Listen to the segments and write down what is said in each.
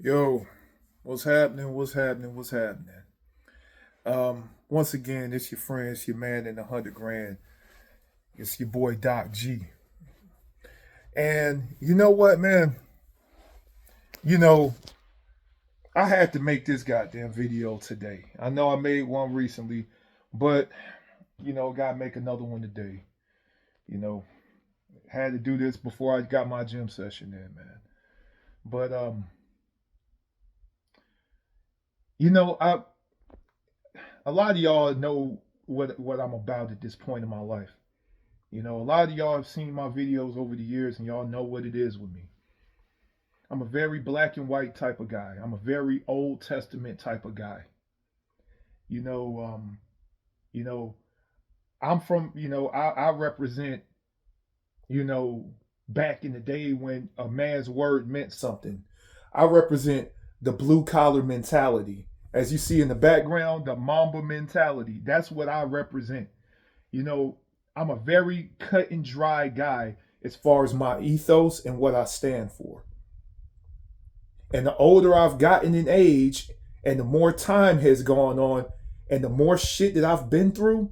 Yo, what's happening? What's happening? What's happening? Once again, it's your friend, it's your man in 100 grand. It's your boy Doc G. And you know what, man? You know, I had to make this goddamn video today. I know I made one recently, but gotta make another one today. You know, had to do this before I got my gym session in, man. But I a lot of y'all know what I'm about at this point in my life. A lot of y'all have seen my videos over the years and y'all know what it is with me. I'm a very black and white type of guy. I'm a very Old Testament type of guy. You know, um, you know, I'm from, I represent, you know, back in the day when a man's word meant something. I represent the blue collar mentality. As you see in the background, the Mamba mentality. That's what I represent. You know, I'm a very cut and dry guy as far as my ethos and what I stand for. And the older I've gotten in age and the more time has gone on and the more shit that I've been through,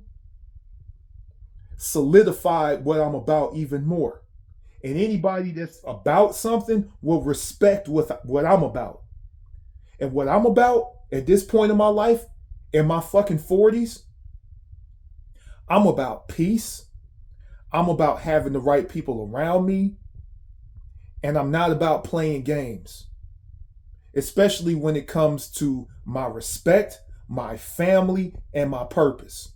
solidified what I'm about even more. And anybody that's about something will respect what I'm about. And what I'm about at this point in my life, in my fucking 40s, I'm about peace. I'm about having the right people around me. And I'm not about playing games, especially when it comes to my respect, my family, and my purpose.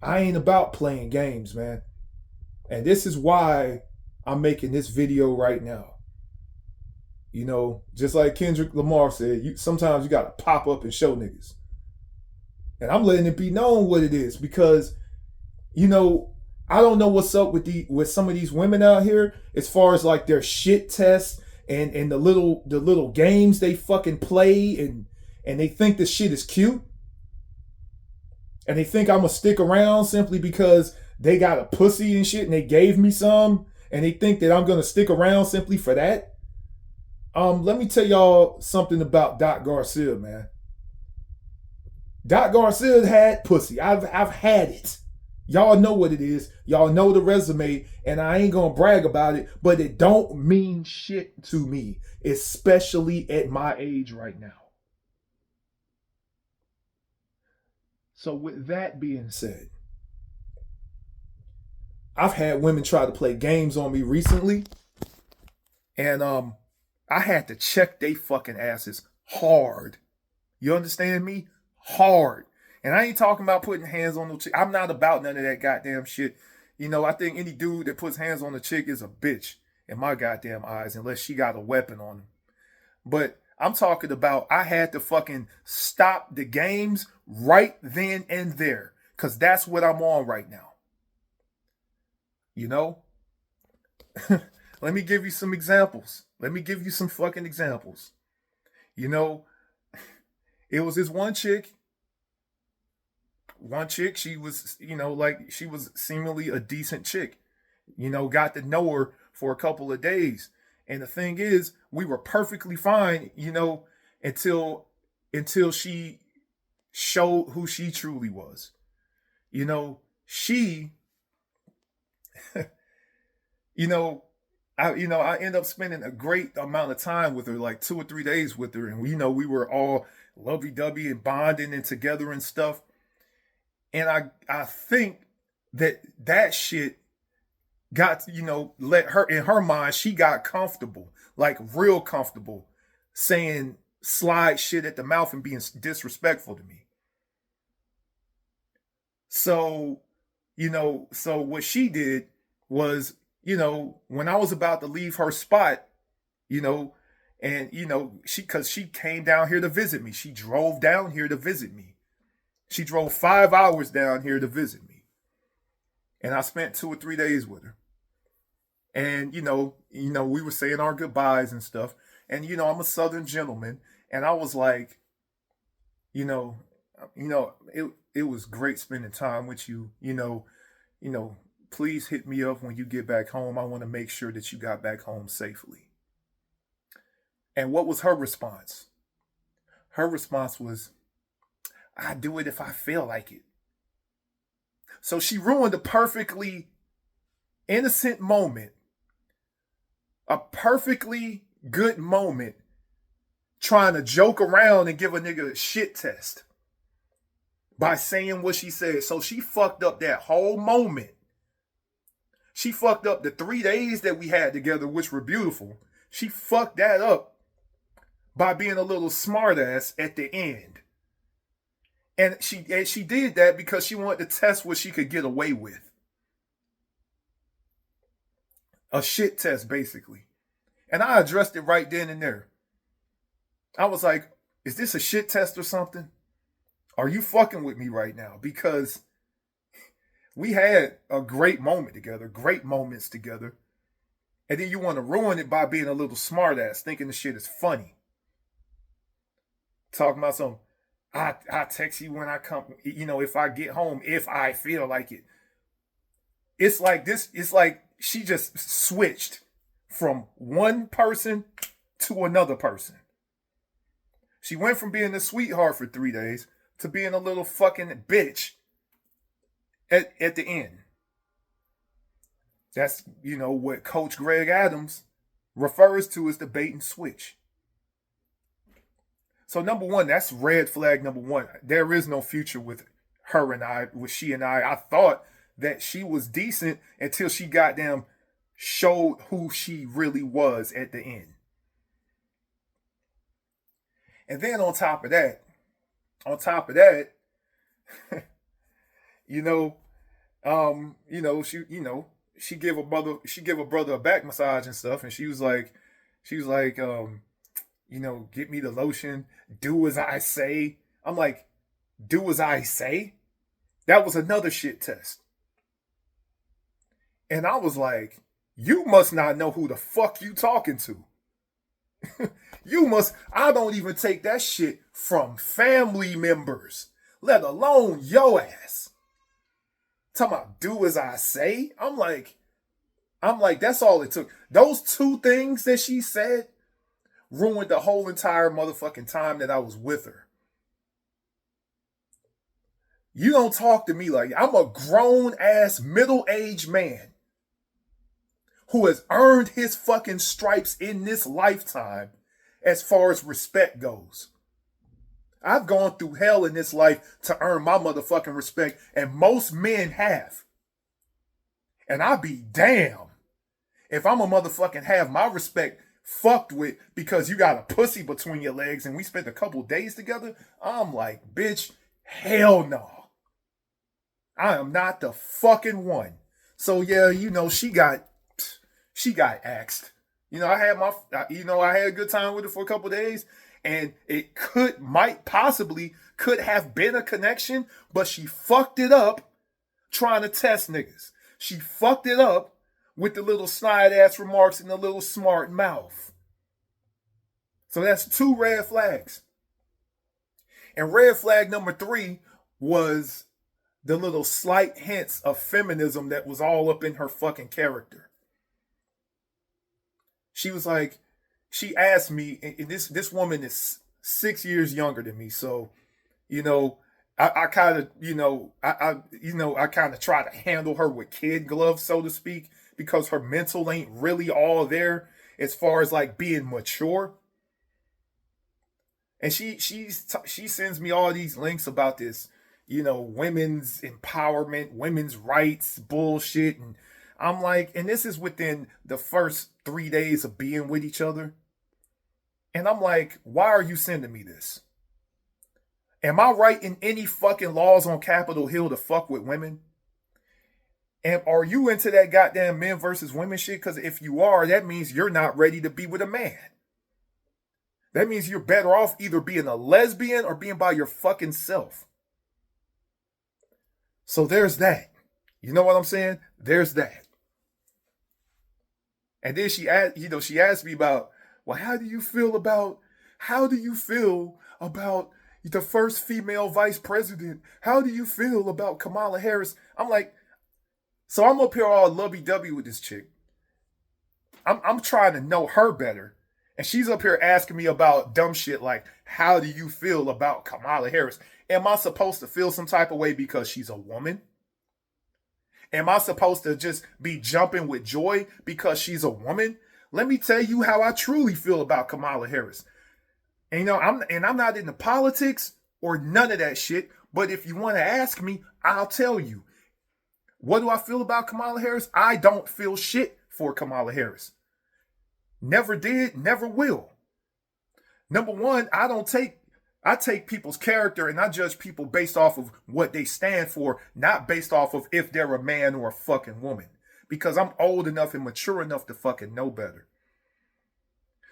I ain't about playing games, man. And this is why I'm making this video right now. Just like Kendrick Lamar said, sometimes you gotta pop up and show niggas. And I'm letting it be known what it is because, you know, I don't know what's up with some of these women out here as far as like their shit tests and the little games they fucking play and they think this shit is cute and they think I'm gonna stick around simply because they got a pussy and shit and they gave me some and they think that I'm gonna stick around simply for that. Let me tell y'all something about Doc Garcia, man. Doc Garcia had pussy. I've had it. Y'all know what it is. Y'all know the resume, and I ain't gonna brag about it, but it don't mean shit to me, especially at my age right now. So with that being said, I've had women try to play games on me recently, and I had to check they fucking asses hard. You understand me? Hard. And I ain't talking about putting hands on no chick. I'm not about none of that goddamn shit. I think any dude that puts hands on a chick is a bitch in my goddamn eyes, unless she got a weapon on him. But I'm talking about I had to fucking stop the games right then and there. Cause that's what I'm on right now. You know? Let me give you some examples. Let me give you some fucking examples. You know, it was this one chick, she was, like she was seemingly a decent chick. Got to know her for a couple of days. And the thing is, we were perfectly fine, until she showed who she truly was. She, you know, I end up spending a great amount of time with her, like 2 or 3 days with her, and we were all lovey-dovey and bonding and together and stuff. And I think that shit got, let her, in her mind, she got comfortable, like real comfortable, saying slide shit at the mouth and being disrespectful to me. So, so what she did was, when I was about to leave her spot, you know, and cause she came down here to visit me. She drove down here to visit me. She drove 5 hours down here to visit me. And I spent 2 or 3 days with her. And we were saying our goodbyes and stuff. And I'm a Southern gentleman, and I was like, you know, it was great spending time with you. You know, please hit me up when you get back home. I want to make sure that you got back home safely. And what was her response? Her response was, I do it if I feel like it. So she ruined a perfectly innocent moment, a perfectly good moment, trying to joke around and give a nigga a shit test by saying what she said. So she fucked up that whole moment. She fucked up the 3 days that we had together, which were beautiful. She fucked that up by being a little smartass at the end. And she did that because she wanted to test what she could get away with. A shit test, basically. And I addressed it right then and there. I was like, is this a shit test or something? Are you fucking with me right now? Because we had a great moment together, great moments together. And then you want to ruin it by being a little smartass, thinking the shit is funny. Talking about some, I text you when I come, if I get home, if I feel like it. It's like this, it's like she just switched from one person to another person. She went from being a sweetheart for 3 days to being a little fucking bitch at the end. That's, what Coach Greg Adams refers to as the bait and switch. So number one, that's red flag number one. There is no future with her and I, with she and I. I thought that she was decent until she goddamn showed who she really was at the end. And then on top of that, she gave a brother a back massage and stuff, and she was like, get me the lotion, do as I say. I'm like, do as I say? That was another shit test. And I was like, you must not know who the fuck you talking to. I don't even take that shit from family members, let alone yo ass. Talking about do as I say? I'm like, that's all it took. Those 2 things that she said ruined the whole entire motherfucking time that I was with her. You don't talk to me like I'm a grown ass middle-aged man who has earned his fucking stripes in this lifetime as far as respect goes. I've gone through hell in this life to earn my motherfucking respect, and most men have. And I be damn if I'm a motherfucking have my respect fucked with because you got a pussy between your legs and we spent a couple days together. I'm like, bitch, hell no. I am not the fucking one. So yeah, she got axed. I had a good time with her for a couple days, and it could have been a connection, but she fucked it up trying to test niggas. She fucked it up with the little snide ass remarks and the little smart mouth. So that's 2 red flags. And red flag number 3 was the little slight hints of feminism that was all up in her fucking character. She was like, she asked me, and this woman is 6 years younger than me, so I kind of I kind of try to handle her with kid gloves, so to speak, because her mental ain't really all there as far as like being mature. And she sends me all these links about this, women's empowerment, women's rights bullshit, and I'm like, and this is within the first 3 days of being with each other. And I'm like, why are you sending me this? Am I writing any fucking laws on Capitol Hill to fuck with women? And are you into that goddamn men versus women shit? Because if you are, that means you're not ready to be with a man. That means you're better off either being a lesbian or being by your fucking self. So there's that. You know what I'm saying? There's that. And then she asked me about, well, how do you feel about the first female vice president? How do you feel about Kamala Harris? I'm like, so I'm up here all lovey-dovey with this chick. I'm trying to know her better. And she's up here asking me about dumb shit like, how do you feel about Kamala Harris? Am I supposed to feel some type of way because she's a woman? Am I supposed to just be jumping with joy because she's a woman? Let me tell you how I truly feel about Kamala Harris. And I'm not into politics or none of that shit. But if you want to ask me, I'll tell you. What do I feel about Kamala Harris? I don't feel shit for Kamala Harris. Never did, never will. Number one, I take people's character and I judge people based off of what they stand for, not based off of if they're a man or a fucking woman. Because I'm old enough and mature enough to fucking know better.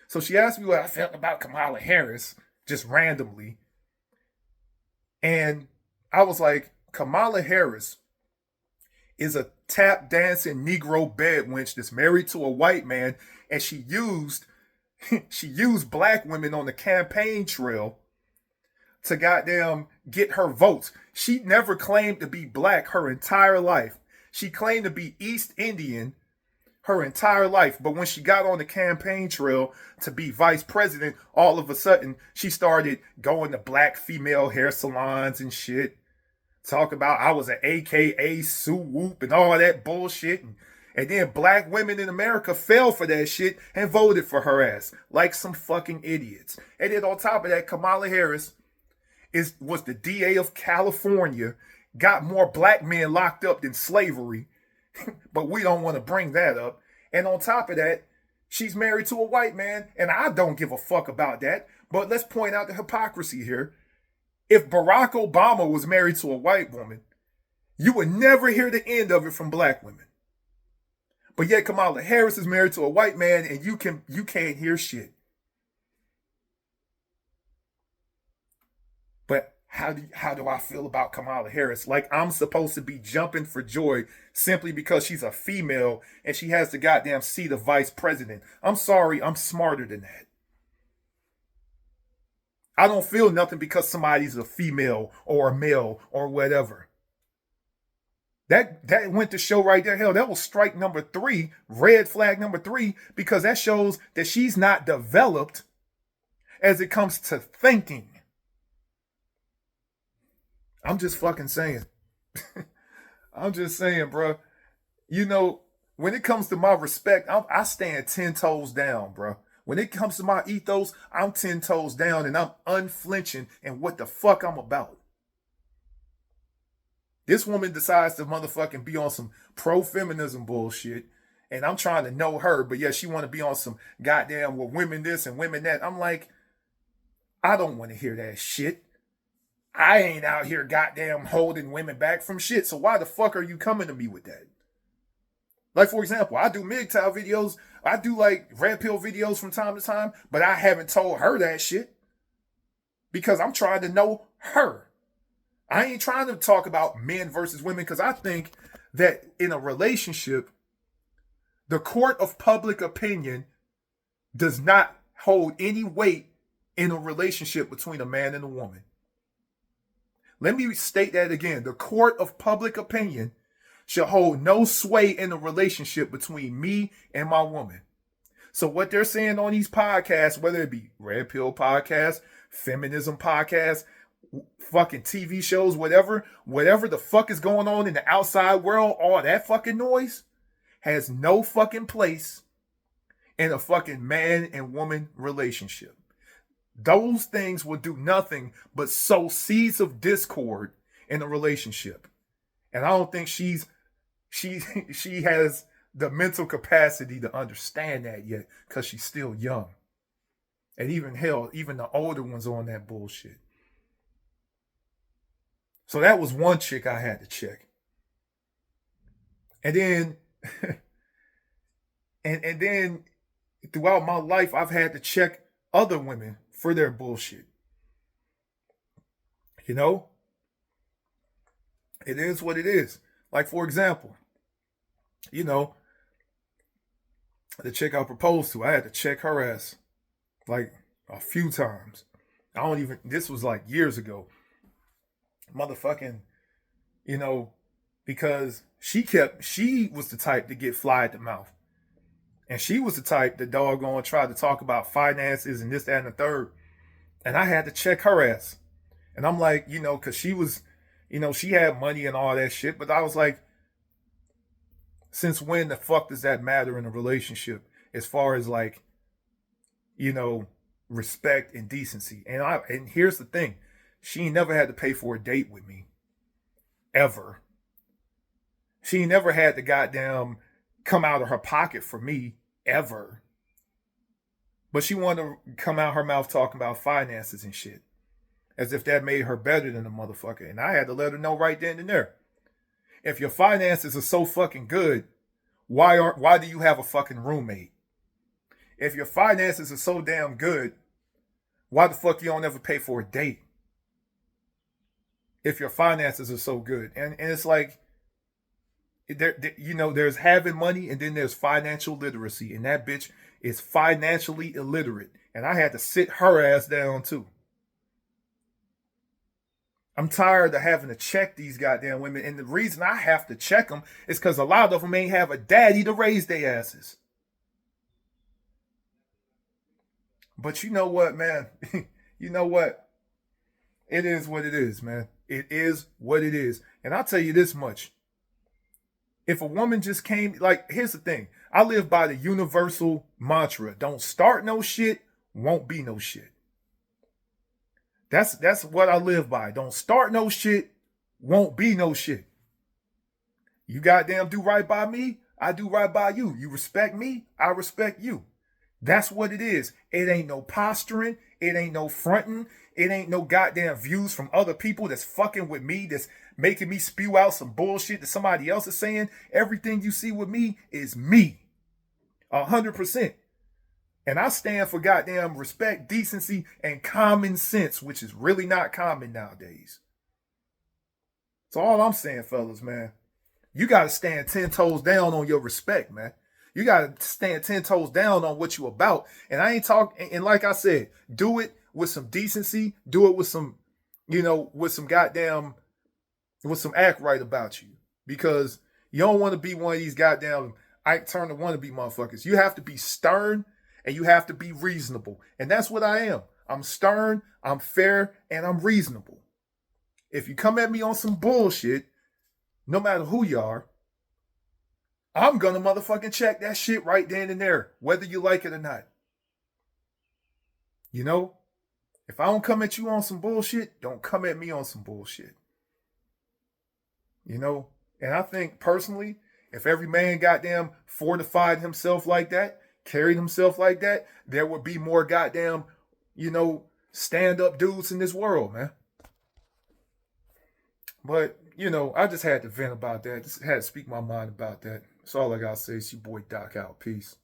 So she asked me what I felt about Kamala Harris, just randomly. And I was like, Kamala Harris is a tap dancing Negro bed wench that's married to a white man, and she used black women on the campaign trail to goddamn get her votes. She never claimed to be black her entire life. She claimed to be East Indian her entire life. But when she got on the campaign trail to be vice president, all of a sudden she started going to black female hair salons and shit. Talk about I was an AKA Sue Whoop and all that bullshit. And then black women in America fell for that shit and voted for her ass like some fucking idiots. And then on top of that, Kamala Harris was the DA of California, got more black men locked up than slavery, but we don't want to bring that up. And on top of that, she's married to a white man, and I don't give a fuck about that. But let's point out the hypocrisy here. If Barack Obama was married to a white woman, you would never hear the end of it from black women. But yet Kamala Harris is married to a white man, and you can't hear shit. But how do I feel about Kamala Harris? Like I'm supposed to be jumping for joy simply because she's a female and she has the goddamn seat of vice president. I'm sorry, I'm smarter than that. I don't feel nothing because somebody's a female or a male or whatever. That went to show right there. Hell, that was strike number 3, red flag number 3, because that shows that she's not developed as it comes to thinking. I'm just fucking saying. I'm just saying, bro. You know, when it comes to my respect, I stand 10 toes down, bro. When it comes to my ethos, I'm 10 toes down and I'm unflinching in what the fuck I'm about. This woman decides to motherfucking be on some pro-feminism bullshit, and I'm trying to know her, but yeah, she want to be on some goddamn, well, women this and women that. I'm like, I don't want to hear that shit. I ain't out here goddamn holding women back from shit, so why the fuck are you coming to me with that? Like, for example, I do MGTOW videos. I do, like, red pill videos from time to time, but I haven't told her that shit because I'm trying to know her. I ain't trying to talk about men versus women because I think that in a relationship, the court of public opinion does not hold any weight in a relationship between a man and a woman. Let me state that again. The court of public opinion shall hold no sway in a relationship between me and my woman. So what they're saying on these podcasts, whether it be Red Pill podcasts, feminism podcasts, fucking TV shows, whatever the fuck is going on in the outside world, all that fucking noise has no fucking place in a fucking man and woman relationship. Those things will do nothing but sow seeds of discord in a relationship. And I don't think she has the mental capacity to understand that yet because she's still young. And even the older ones on that bullshit. So that was one chick I had to check. And then and then throughout my life I've had to check other women for their bullshit. You know? It is what it is. Like, for example, you know, the chick I proposed to, I had to check her ass like a few times. This was like years ago. Motherfucking, you know, because she was the type to get fly at the mouth. And she was the type that doggone tried to talk about finances and this, that, and the third. And I had to check her ass. And I'm like, because she was, she had money and all that shit. But I was like, since when the fuck does that matter in a relationship as far as like, respect and decency? And here's the thing. She never had to pay for a date with me. Ever. She never had to goddamn come out of her pocket for me. Ever. But she wanted to come out her mouth talking about finances and shit. As if that made her better than a motherfucker. And I had to let her know right then and there. If your finances are so fucking good, why do you have a fucking roommate? If your finances are so damn good, why the fuck you don't ever pay for a date? If your finances are so good. And it's like, there's having money and then there's financial literacy. And that bitch is financially illiterate. And I had to sit her ass down too. I'm tired of having to check these goddamn women. And the reason I have to check them is because a lot of them ain't have a daddy to raise their asses. But you know what, man? You know what? It is what it is, man. It is what it is. And I'll tell you this much. If a woman just came, like, here's the thing. I live by the universal mantra. Don't start no shit, won't be no shit. That's what I live by. Don't start no shit, won't be no shit. You goddamn do right by me, I do right by you. You respect me, I respect you. That's what it is. It ain't no posturing. It ain't no fronting. It ain't no goddamn views from other people that's fucking with me, that's making me spew out some bullshit that somebody else is saying. Everything you see with me is me. 100%. And I stand for goddamn respect, decency, and common sense, which is really not common nowadays. So all I'm saying, fellas, man, you got to stand 10 toes down on your respect, man. You got to stand 10 toes down on what you about. And I ain't talking, and like I said, do it with some decency. Do it with some, with some goddamn, with some act right about you. Because you don't want to be one of these goddamn Ike Turner wannabe motherfuckers. You have to be stern and you have to be reasonable. And that's what I am. I'm stern, I'm fair, and I'm reasonable. If you come at me on some bullshit, no matter who you are, I'm gonna motherfucking check that shit right then and there, whether you like it or not. If I don't come at you on some bullshit, don't come at me on some bullshit. And I think personally, if every man goddamn fortified himself like that, carried himself like that, there would be more goddamn, stand-up dudes in this world, man. But, I just had to vent about that. Just had to speak my mind about that. That's all I gotta say. It's your boy Doc out. Peace.